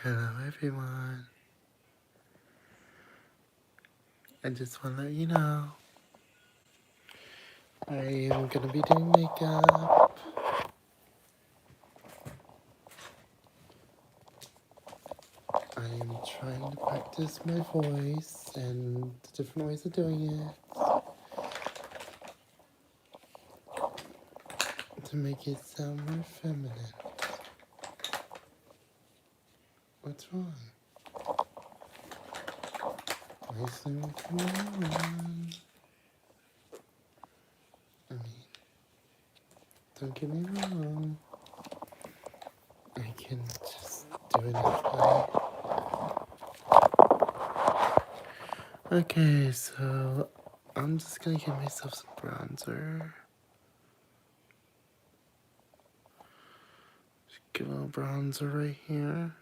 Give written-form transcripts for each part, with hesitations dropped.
Hello everyone. I just want to let you know I am going to be doing makeup. I am trying to practice my voice and the different ways of doing it to make it sound more feminine. What's wrong? Why is there coming on? I mean, don't get me wrong. I can just do it anyway. Okay, so I'm just gonna give myself some bronzer. Just get a little bronzer right here.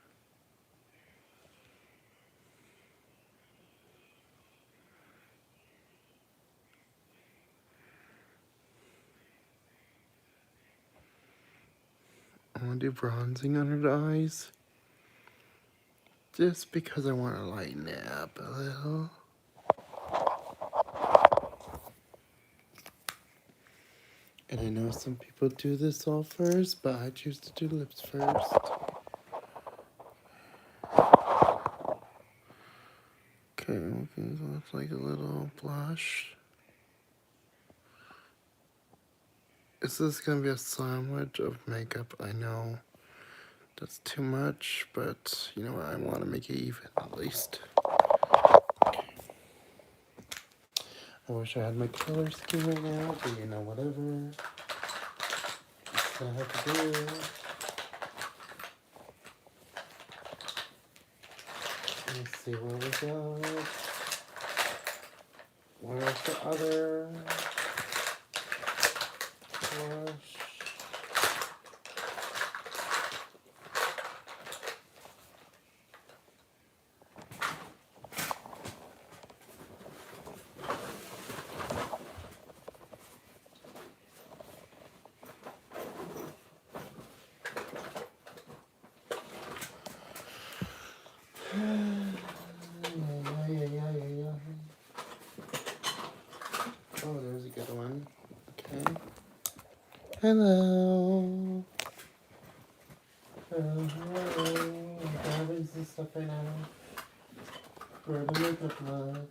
I want to do bronzing under the eyes. Just because I want to lighten it up a little. And I know some people do this all first, but I choose to do lips first. Okay, looking looks like a little blush. This is going to be a sandwich of makeup. I know that's too much, but you know what? I want to make it even at least. I wish I had my color scheme right now, but you know, whatever. It's gonna have to do. Let's see where we go. Where's the other brush? Oh, there's a good one. Okay. Hello. Hello. I'm grabbing some stuff right now for the makeup look.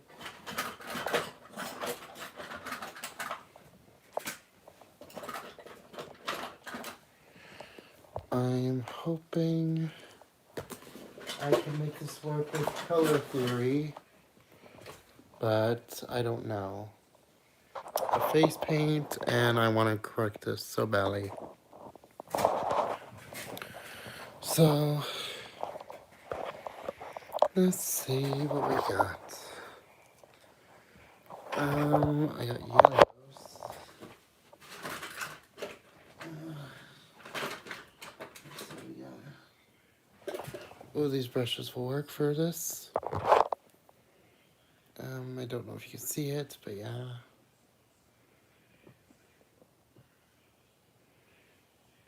I am hoping I can make this work with color theory, but I don't know. A face paint, and I want to correct this so badly. So, let's see what we got. I got yellows. Oh, these brushes will work for this. I don't know if you can see it, but yeah.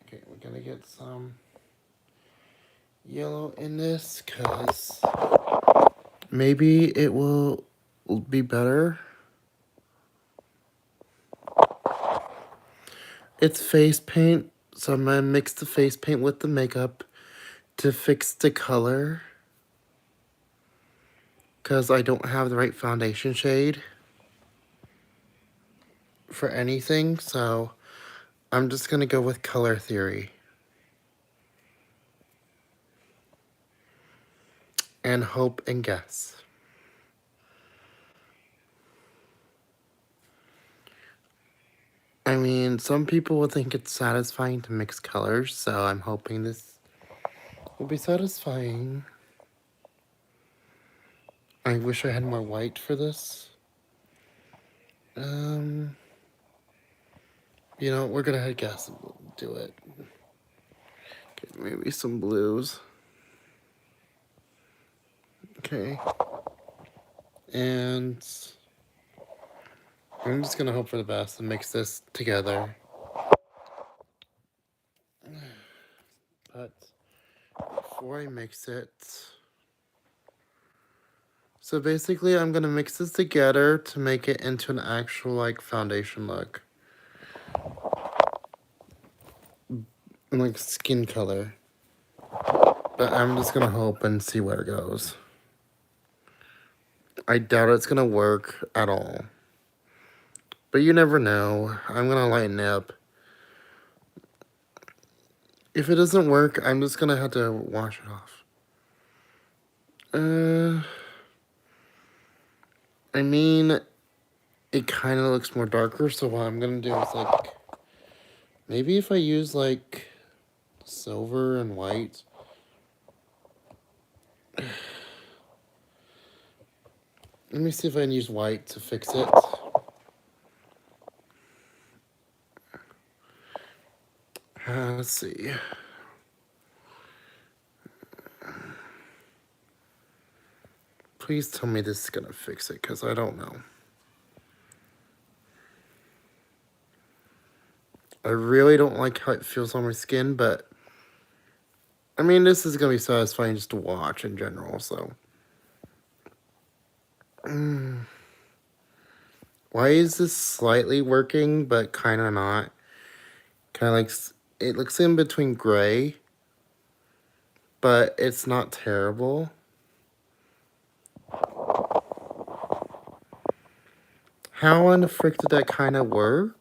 Okay, we're gonna get some yellow in this, cause maybe it will be better. It's face paint, so I'm gonna mix the face paint with the makeup to fix the color, cause I don't have the right foundation shade for anything, so I'm just gonna go with color theory. And hope and guess. I mean, some people will think it's satisfying to mix colors, so I'm hoping this will be satisfying. I wish I had more white for this. You know, we're gonna head guess and we'll do it. Okay, maybe some blues. Okay. And I'm just gonna hope for the best and mix this together. But before do I mix it? So basically, I'm gonna mix this together to make it into an actual, like, foundation look. And, like, skin color. But I'm just gonna hope and see where it goes. I doubt it's gonna work at all. But you never know. I'm gonna lighten it up. If it doesn't work, I'm just gonna have to wash it off. I mean, it kind of looks more darker, so what I'm gonna do is, like, maybe if I use, like, silver and white. Let me see if I can use white to fix it. Let's see. Please tell me this is gonna fix it, because I don't know. I really don't like how it feels on my skin, but I mean, this is gonna be satisfying just to watch in general, so. Why is this slightly working, but kind of not? Kind of like, it looks in between gray, but it's not terrible. How in the frick did that kind of work?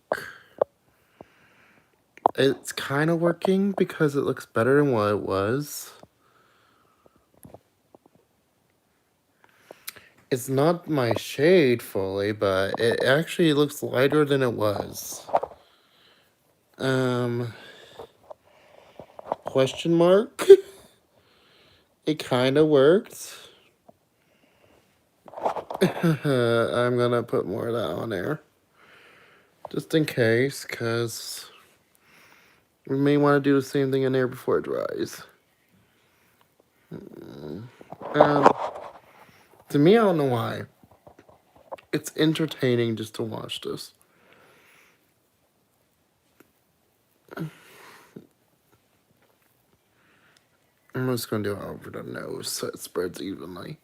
It's kind of working because it looks better than what it was. It's not my shade fully, but it actually looks lighter than it was. Question mark? It kind of worked. I'm gonna put more of that on there. Just in case, because we may want to do the same thing in there before it dries. To me, I don't know why. It's entertaining just to watch this. I'm just going to do it over the nose so it spreads evenly.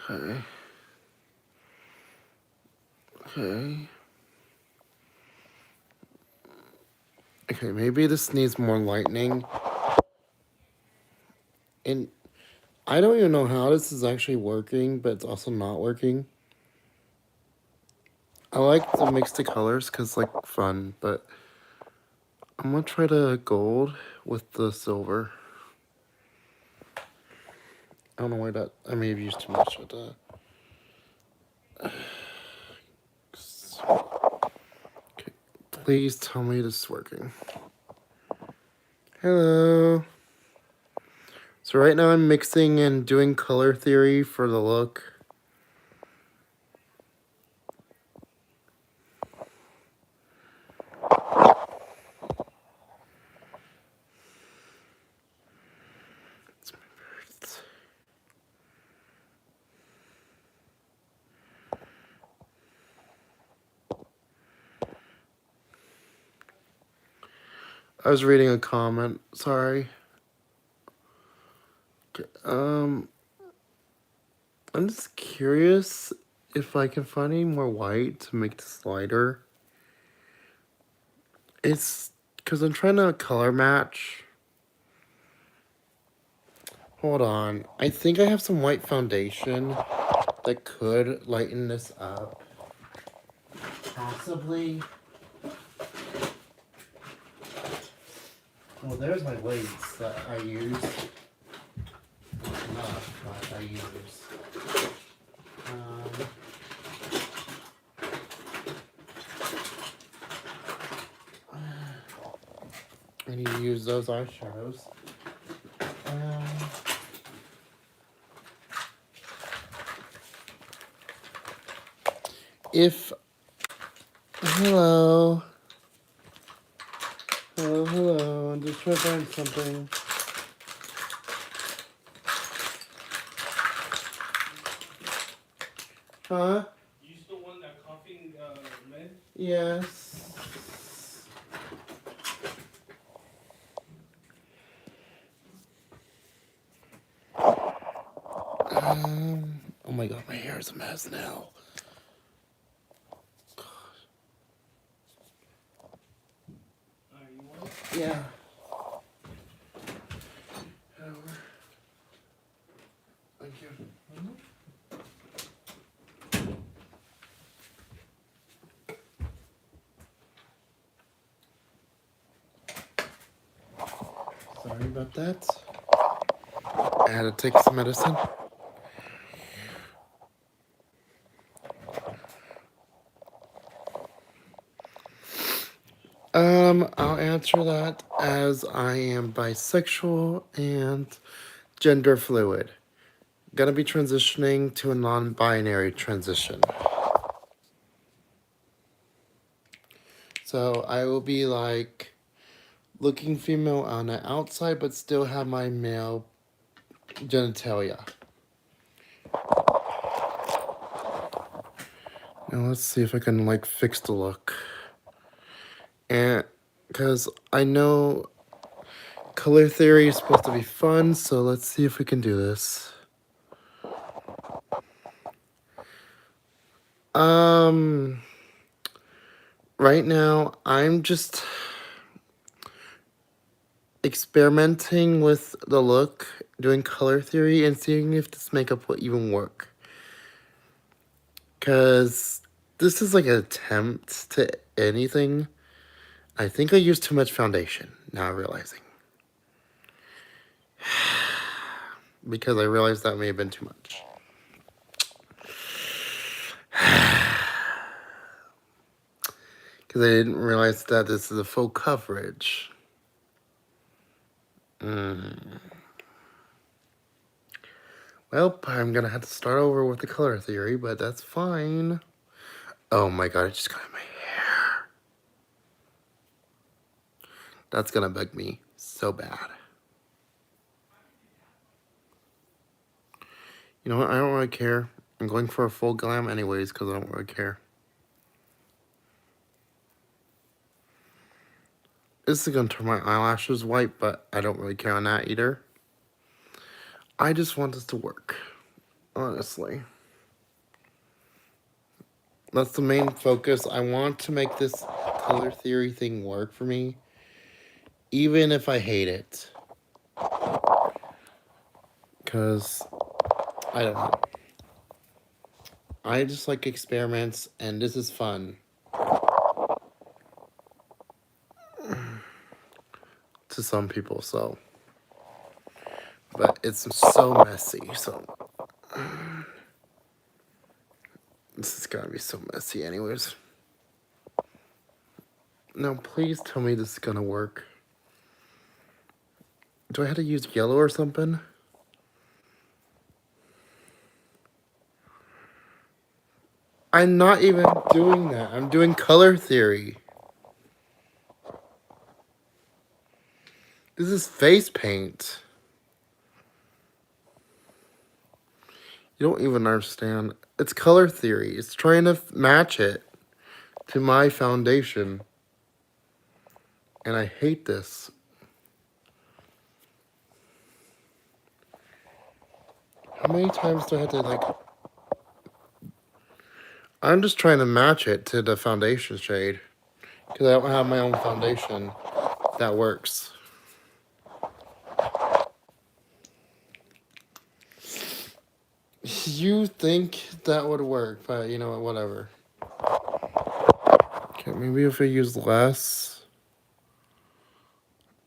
Okay. Okay. Okay, maybe this needs more lightening. And I don't even know how this is actually working, but it's also not working. I like to mix the colors because it's, like, fun, but I'm going to try the gold with the silver. I don't know why that, I may have used too much of that. Okay, please tell me this is working. Hello. So right now I'm mixing and doing color theory for the look. It's my favorite. I was reading a comment, sorry. Okay, I'm just curious if I can find any more white to make this lighter. It's because I'm trying to color match. Hold on. I think I have some white foundation that could lighten this up. Possibly. Well, there's my weights that I use. Not what I use. I need to use those eyeshadows. If hello, hello, I'm just trying to find something. Huh? You still want that coughing med? Yes. Oh my god, my hair is a mess now. Yeah. Thank you. Sorry about that. I had to take some medicine. I'll answer that as I am bisexual and gender fluid. Gonna be transitioning to a non-binary transition. So I will be like looking female on the outside, but still have my male genitalia. Now let's see if I can like fix the look. And because I know color theory is supposed to be fun, so let's see if we can do this. Right now I'm just experimenting with the look, doing color theory, and seeing if this makeup will even work. Because this is like an attempt to anything. I think I used too much foundation, now realizing. Because I realized that may have been too much. Because I didn't realize that this is a full coverage. Well, I'm gonna have to start over with the color theory, but that's fine. Oh my god, I just got in my hair. That's gonna bug me so bad. You know what? I don't really care. I'm going for a full glam anyways because I don't really care. This is gonna turn my eyelashes white, but I don't really care on that either. I just want this to work, honestly. That's the main focus. I want to make this color theory thing work for me, even if I hate it. Because, I don't know. I just like experiments, and this is fun. To some people, so. But it's so messy, so. This is gonna be so messy anyways. Now, please tell me this is gonna work. Do I have to use yellow or something? I'm not even doing that. I'm doing color theory. This is face paint. You don't even understand. It's color theory. It's trying to match it to my foundation. And I hate this. How many times do I have to, like... I'm just trying to match it to the foundation shade. Because I don't have my own foundation that works. You think that would work, but you know what, whatever. Okay, maybe if I use less...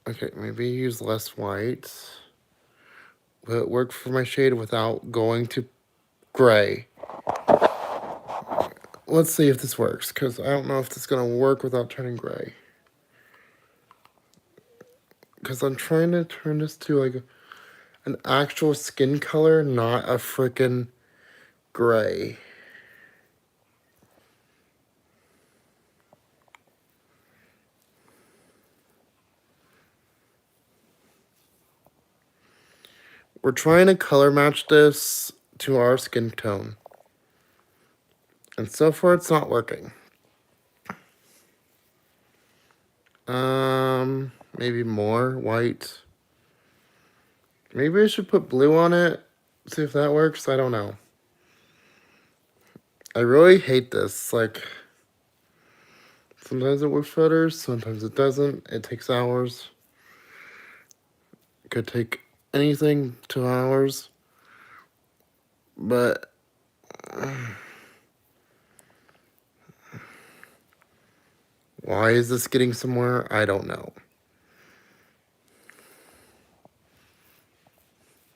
Okay, maybe use less white. Will it work for my shade without going to gray? Let's see if this works, because I don't know if this is going to work without turning gray. Because I'm trying to turn this to like an actual skin color, not a freaking gray. We're trying to color match this to our skin tone. And so far it's not working. Maybe more white. Maybe I should put blue on it See if that works. I don't know. I really hate this. Like, sometimes it works better, sometimes it doesn't. It takes hours. It could take anything 2 hours. But why is this getting somewhere? I don't know.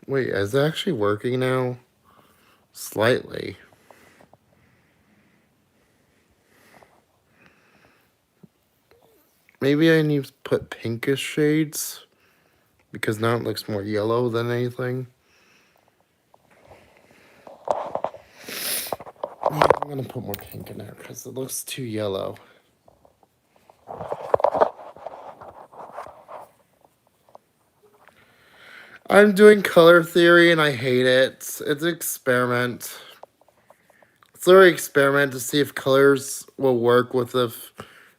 Wait, is it actually working now? Slightly. Maybe I need to put pinkish shades, because now it looks more yellow than anything. Yeah, I'm gonna put more pink in there because it looks too yellow. I'm doing color theory and I hate it. It's an experiment. It's literally an experiment to see if colors will work with the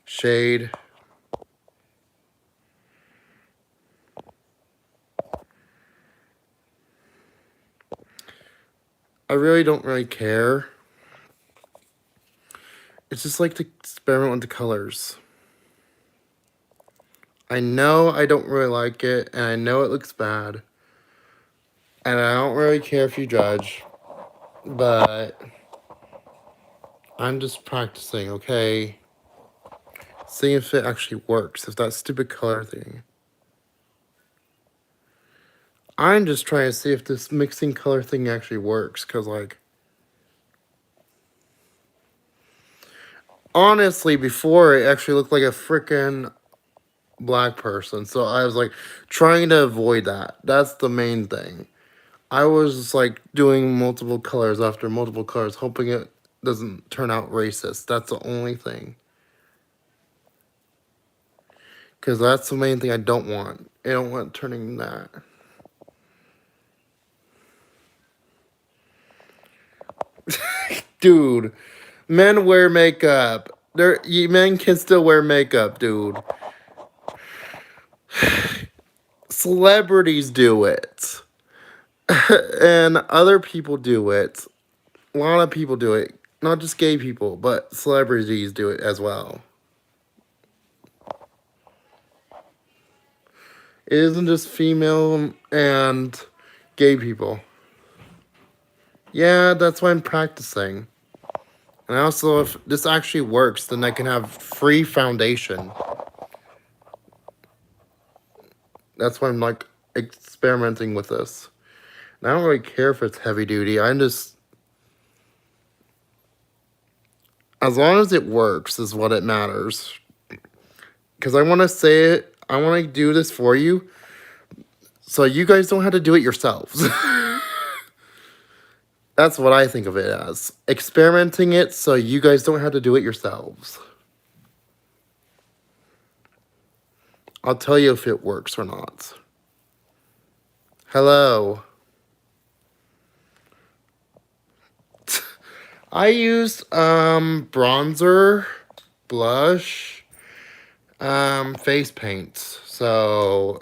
shade. I really don't really care. It's just like to experiment with the colors. I know I don't really like it, and I know it looks bad. And I don't really care if you judge, but I'm just practicing, okay? Seeing if it actually works, if that stupid color thing. I'm just trying to see if this mixing color thing actually works, because, like, honestly, before it actually looked like a freaking black person, so I was, like, trying to avoid that. That's the main thing. I was just, like, doing multiple colors after multiple colors, hoping it doesn't turn out racist. That's the only thing. Because that's the main thing I don't want. I don't want turning that. Dude, men wear makeup. Men can still wear makeup, dude. Celebrities do it. And other people do it. A lot of people do it. Not just gay people, but celebrities do it as well. It isn't just female and gay people. Yeah, that's why I'm practicing. And also, if this actually works, then I can have free foundation. That's why I'm, like, experimenting with this. And I don't really care if it's heavy duty. I'm just, as long as it works is what it matters. Because I want to say it, I want to do this for you, so you guys don't have to do it yourselves. That's what I think of it as. Experimenting it so you guys don't have to do it yourselves. I'll tell you if it works or not. Hello. I used bronzer, blush, face paint. So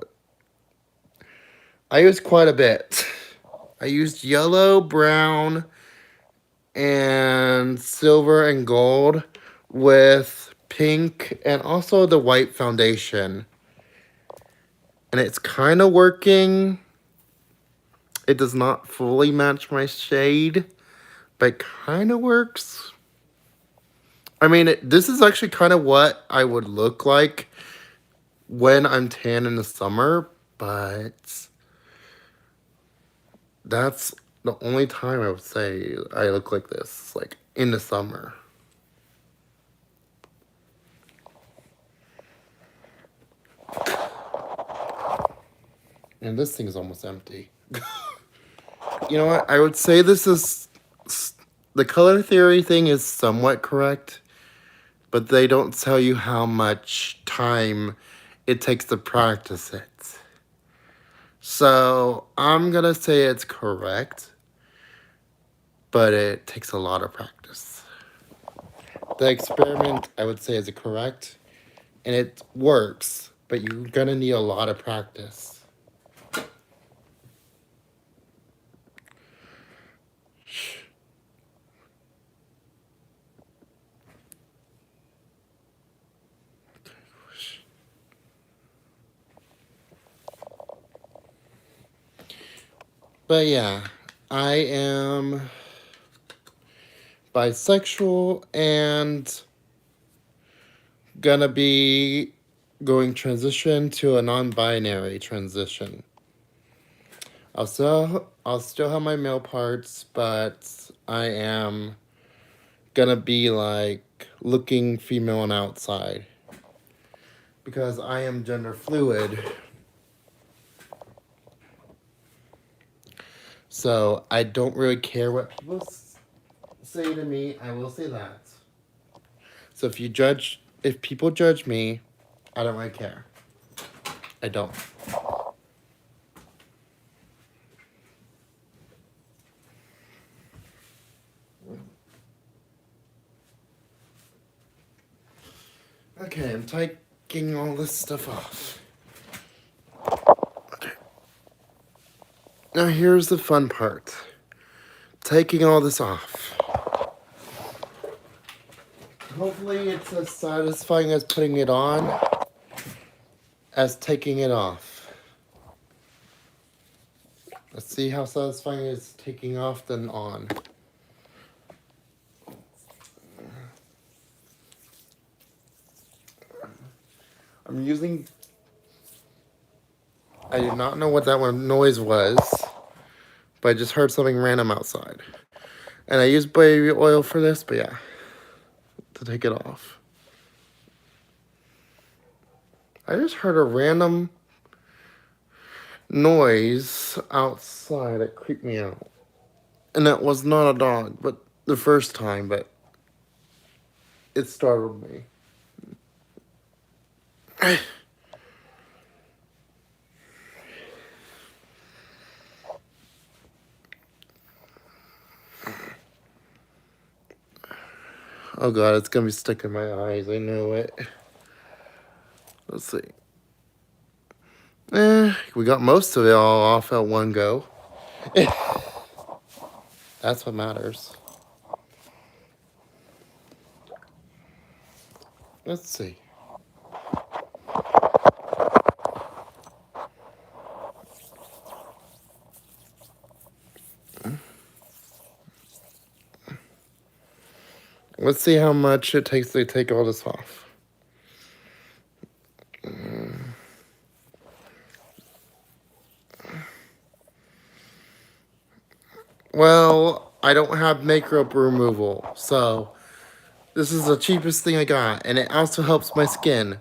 I used quite a bit. I used yellow, brown, and silver and gold with pink and also the white foundation. And it's kind of working. It does not fully match my shade, but it kind of works. I mean, this is actually kind of what I would look like when I'm tan in the summer, but that's the only time I would say I look like this, like in the summer. And this thing is almost empty. You know what? I would say this is, the color theory thing is somewhat correct, but they don't tell you how much time it takes to practice it. So I'm gonna say it's correct, but it takes a lot of practice. The experiment, I would say, is correct, and it works, but you're gonna need a lot of practice. But yeah, I am bisexual and gonna be going transition to a non-binary transition. I'll still have my male parts, but I am gonna be like looking female on outside because I am gender fluid. So I don't really care what people say to me. I will say that. So if people judge me, I don't really care. I don't. Okay, I'm taking all this stuff off. Okay. Now here's the fun part. Taking all this off. Hopefully it's as satisfying as putting it on as taking it off. Let's see how satisfying it is taking off than on. I'm using... I do not know what that one noise was, but I just heard something random outside. And I use baby oil for this, but yeah, to take it off. I just heard a random noise outside that creeped me out. And that was not a dog, but the first time, but it startled me. Oh god, it's gonna be stuck in my eyes, I know it. Let's see. We got most of it all off at one go. That's what matters. Let's see. Let's see how much it takes to take all this off. Well, I don't have makeup removal, so this is the cheapest thing I got, and it also helps my skin.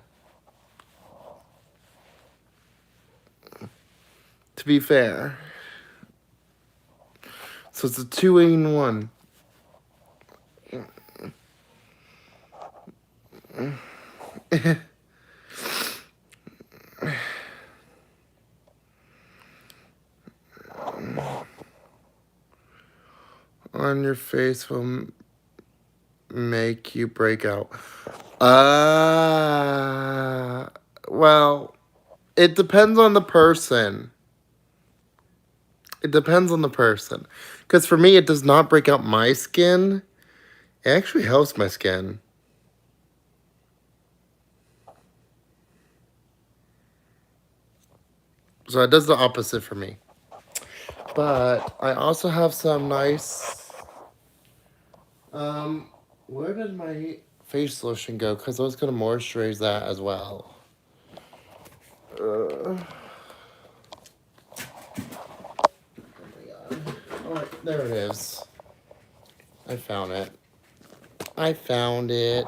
To be fair. So it's a 2-in-1. On your face will make you break out. Well, it depends on the person. It depends on the person. Because for me, it does not break out my skin. It actually helps my skin. So it does the opposite for me. But I also have some nice... where did my face lotion go? Because I was going to moisturize that as well. Oh my god. Alright, there it is. I found it. I found it.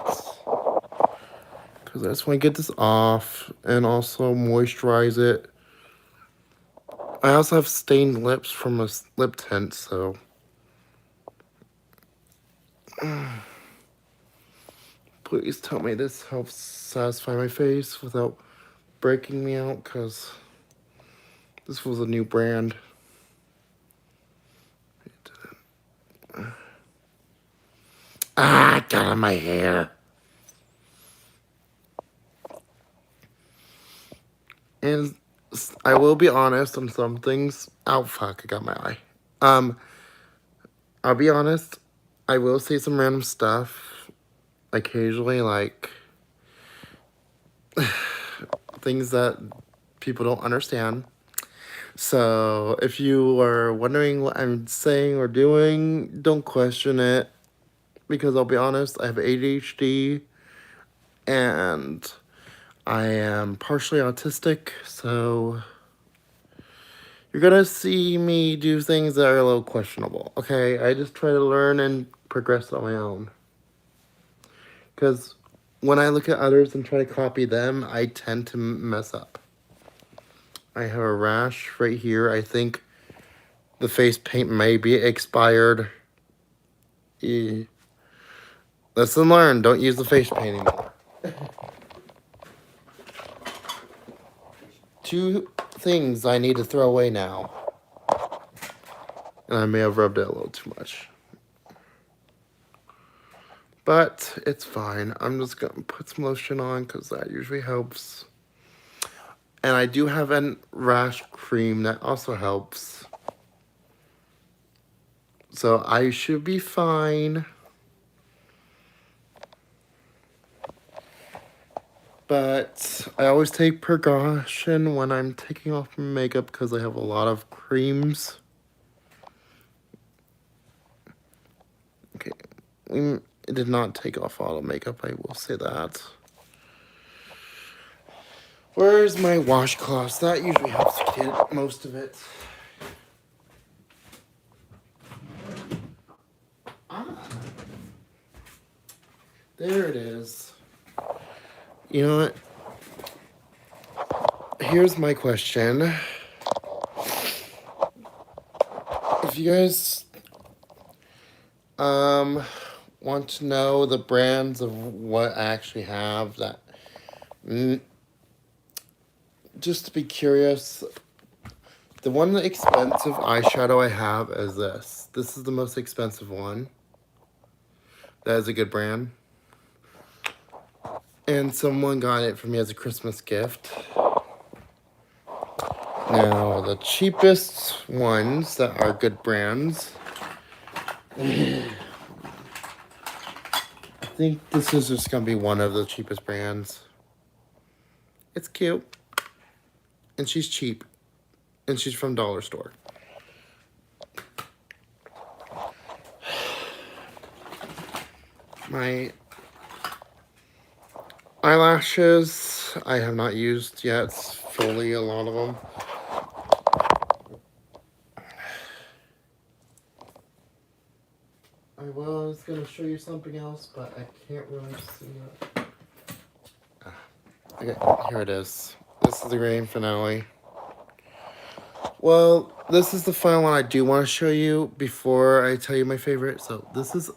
Because I just want to get this off and also moisturize it. I also have stained lips from a lip tint, so... Please tell me this helps satisfy my face without breaking me out, because this was a new brand. It got on my hair. And I will be honest on some things. Oh, fuck, I got my eye. I'll be honest. I will say some random stuff. Occasionally, like... things that people don't understand. So if you are wondering what I'm saying or doing, don't question it. Because I'll be honest, I have ADHD and I am partially autistic, so you're gonna see me do things that are a little questionable, okay? I just try to learn and progress on my own. Because when I look at others and try to copy them, I tend to mess up. I have a rash right here. I think the face paint may be expired. Lesson learned, don't use the face paint anymore. Two things I need to throw away now. And I may have rubbed it a little too much. But it's fine. I'm just going to put some lotion on because that usually helps. And I do have a rash cream that also helps. So I should be fine. But I always take precaution when I'm taking off my makeup because I have a lot of creams. Okay, it did not take off all the makeup, I will say that. Where's my washcloth? That usually helps get most of it. There it is. You know what? Here's my question. If you guys want to know the brands of what I actually have, that just to be curious, the one expensive eyeshadow I have is this. This is the most expensive one. That is a good brand. And someone got it for me as a Christmas gift. Now, the cheapest ones that are good brands. I think this is just going to be one of the cheapest brands. It's cute. And she's cheap. And she's from Dollar Store. My eyelashes, I have not used yet fully, a lot of them. I was going to show you something else, but I can't really see it. Okay, here it is. This is the grand finale. Well, this is the final one I do want to show you before I tell you my favorite. So this is,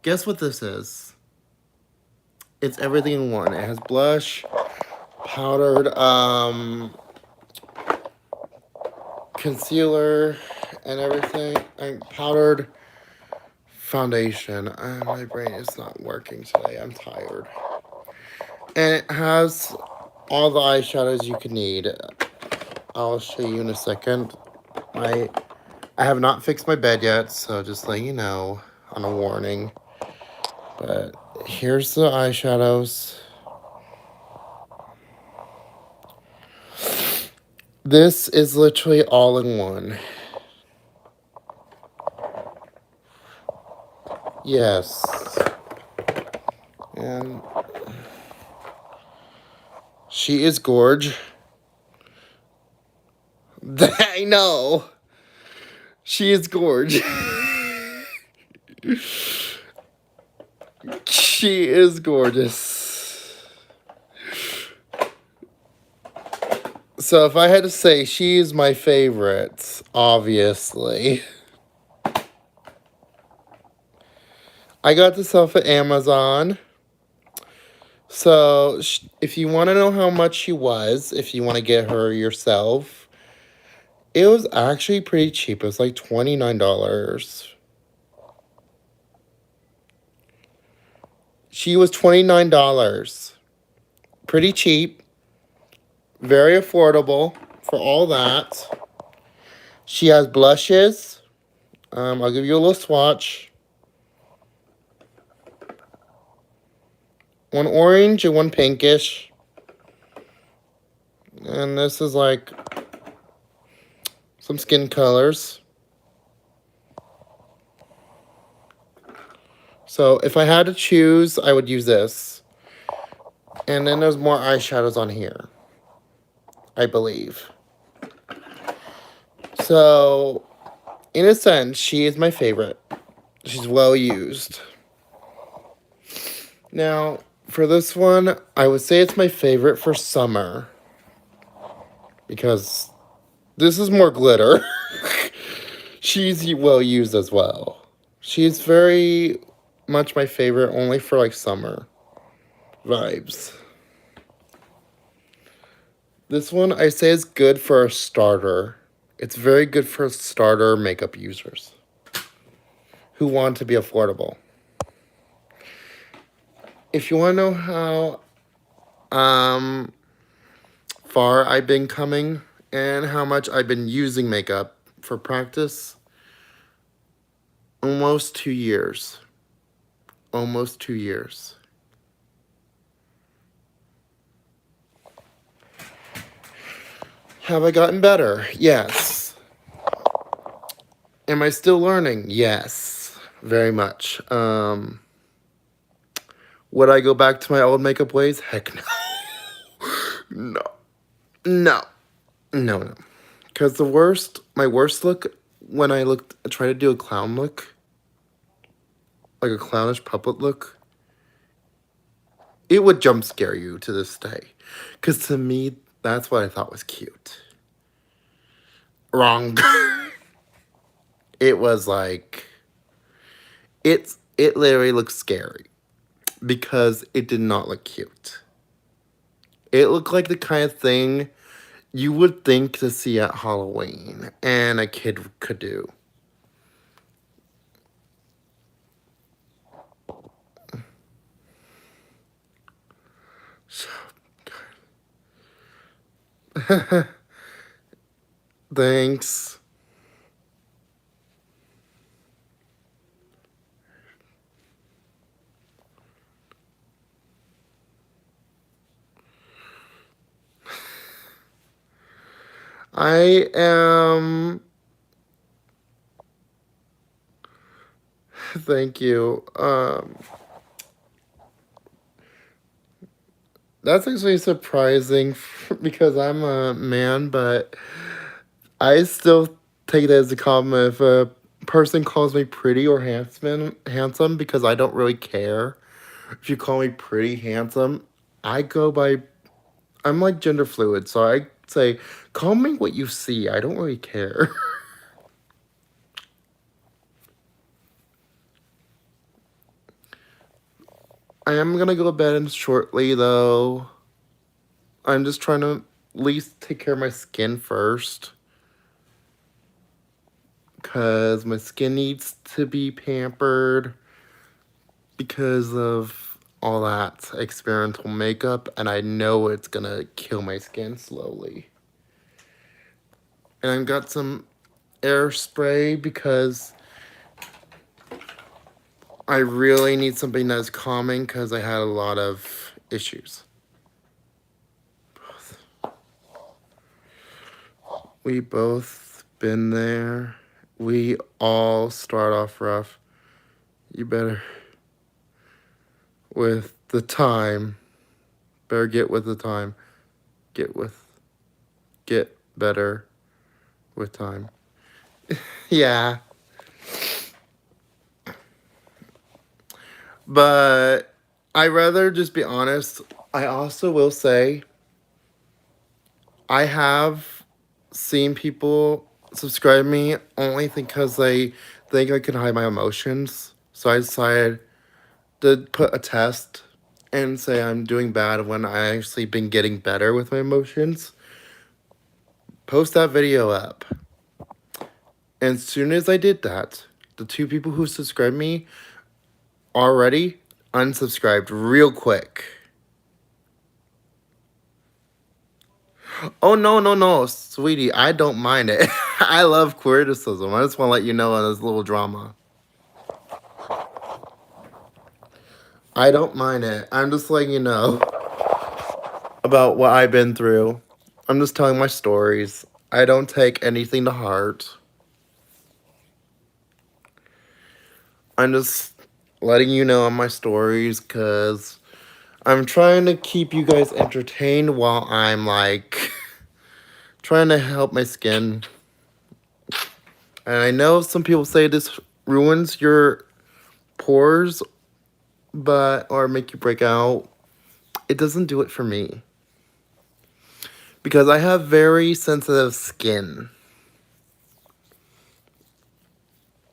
guess what this is? It's everything in one. It has blush, powdered concealer, and everything. And powdered foundation. My brain is not working today. I'm tired. And it has all the eyeshadows you could need. I'll show you in a second. I have not fixed my bed yet, so just letting you know on a warning. But here's the eyeshadows. This is literally all in one. Yes. And she is gorge. I know. She is gorge. She is gorgeous. So if I had to say, she is my favorite, obviously. I got this off of Amazon. So if you want to know how much she was, if you want to get her yourself, it was actually pretty cheap. It was like $29. She was $29. Pretty cheap. Very affordable for all that. She has blushes. I'll give you a little swatch. One orange and one pinkish. And this is like some skin colors. So if I had to choose, I would use this. And then there's more eyeshadows on here, I believe. So, in a sense, she is my favorite. She's well used. Now, for this one, I would say it's my favorite for summer. Because this is more glitter. She's well used as well. She's very much my favorite only for like summer vibes. This one I say is good for a starter. It's very good for starter makeup users who want to be affordable. If you want to know how far I've been coming and how much I've been using makeup for practice, almost 2 years. Almost 2 years. Have I gotten better? Yes. Am I still learning? Yes, very much. Would I go back to my old makeup ways? Heck no. No. No. No, no. Because my worst look, when I tried to do a clown look, like a clownish puppet look, it would jump scare you to this day. Because to me, that's what I thought was cute. Wrong. It was like, it literally looked scary. Because it did not look cute. It looked like the kind of thing you would think to see at Halloween and a kid could do. So good. Thanks. I am... Thank you. That's actually surprising because I'm a man, but I still take it as a compliment if a person calls me pretty or handsome because I don't really care. If you call me pretty, handsome, I'm like gender fluid, so I say, call me what you see. I don't really care. I am gonna go to bed shortly, though. I'm just trying to at least take care of my skin first. Because my skin needs to be pampered because of all that experimental makeup, and I know it's gonna kill my skin slowly. And I've got some air spray because I really need something that's calming because I had a lot of issues. We both been there. We all start off rough. You better with the time. Better get with the time. Get better with time. Yeah. But I'd rather just be honest. I also will say I have seen people subscribe me only because they think I can hide my emotions. So I decided to put a test and say I'm doing bad when I actually been getting better with my emotions. Post that video up. And as soon as I did that, the 2 people who subscribed me already unsubscribed real quick. Oh, no, sweetie, I don't mind it. I love criticism. I just want to let you know on this little drama. I don't mind it. I'm just letting you know about what I've been through. I'm just telling my stories. I don't take anything to heart. I'm just letting you know on my stories because I'm trying to keep you guys entertained while I'm like trying to help my skin. And I know some people say this ruins your pores, but or make you break out. It doesn't do it for me because I have very sensitive skin.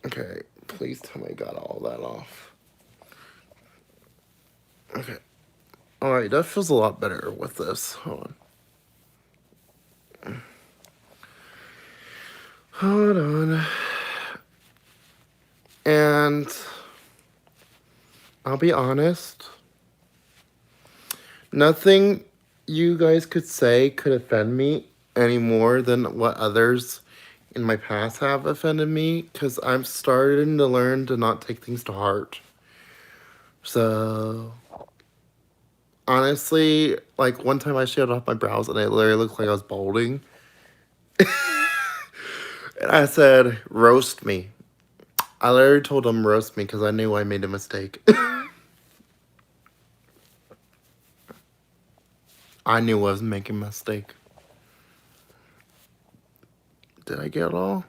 Okay, please tell me I got all that off. Okay. Alright, that feels a lot better with this. Hold on. Hold on. And I'll be honest. Nothing you guys could say could offend me any more than what others in my past have offended me, because I'm starting to learn to not take things to heart. So, honestly, like one time I shaved off my brows and it literally looked like I was balding. And I said, roast me. I literally told him roast me because I knew I made a mistake. I knew I was making a mistake. Did I get it all?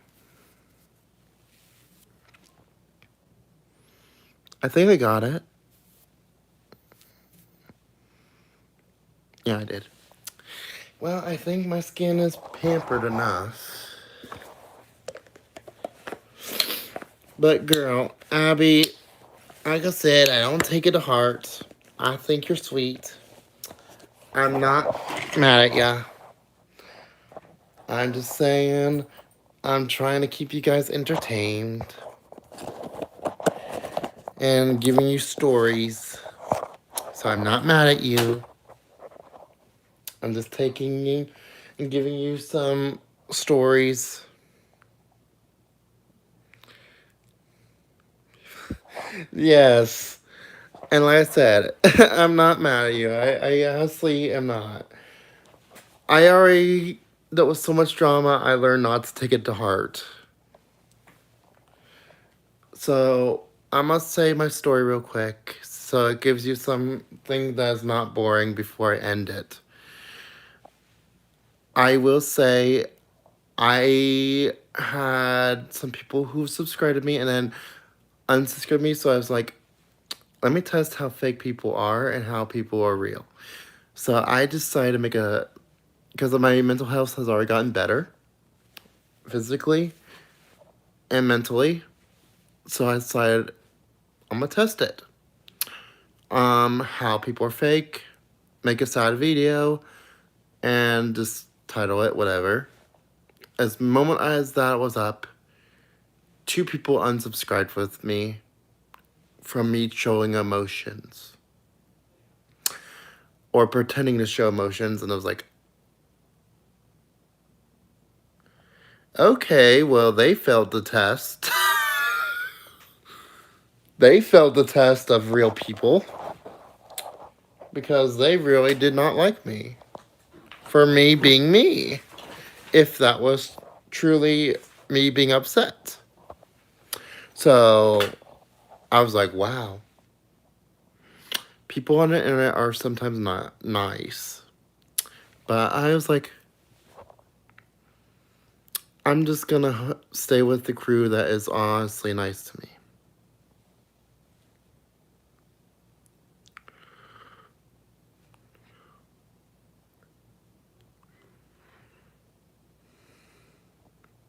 I think I got it. Yeah, I did. Well, I think my skin is pampered enough. But girl, Abby, like I said, I don't take it to heart. I think you're sweet. I'm not mad at ya. I'm just saying, I'm trying to keep you guys entertained. And giving you stories. So I'm not mad at you. I'm just taking you and giving you some stories. Yes. And like I said, I'm not mad at you. I honestly am not. There was so much drama, I learned not to take it to heart. So, I must say my story real quick. So it gives you something that's not boring before I end it. I will say I had some people who subscribed to me and then unsubscribed me. So I was like, let me test how fake people are and how people are real. So I decided to make because my mental health has already gotten better physically and mentally. So I decided I'm gonna test it. How people are fake, make a sad video, and just title it whatever. As moment as that was up, 2 people unsubscribed with me from me showing emotions. Or pretending to show emotions, and I was like, okay, well, they failed the test. They failed the test of real people. Because they really did not like me. For me being me. If that was truly me being upset. So, I was like, wow. People on the internet are sometimes not nice. But I was like, I'm just gonna stay with the crew that is honestly nice to me.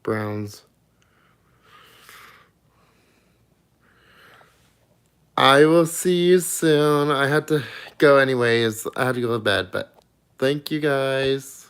Browns. I will see you soon. I had to go anyways. I had to go to bed, but thank you guys.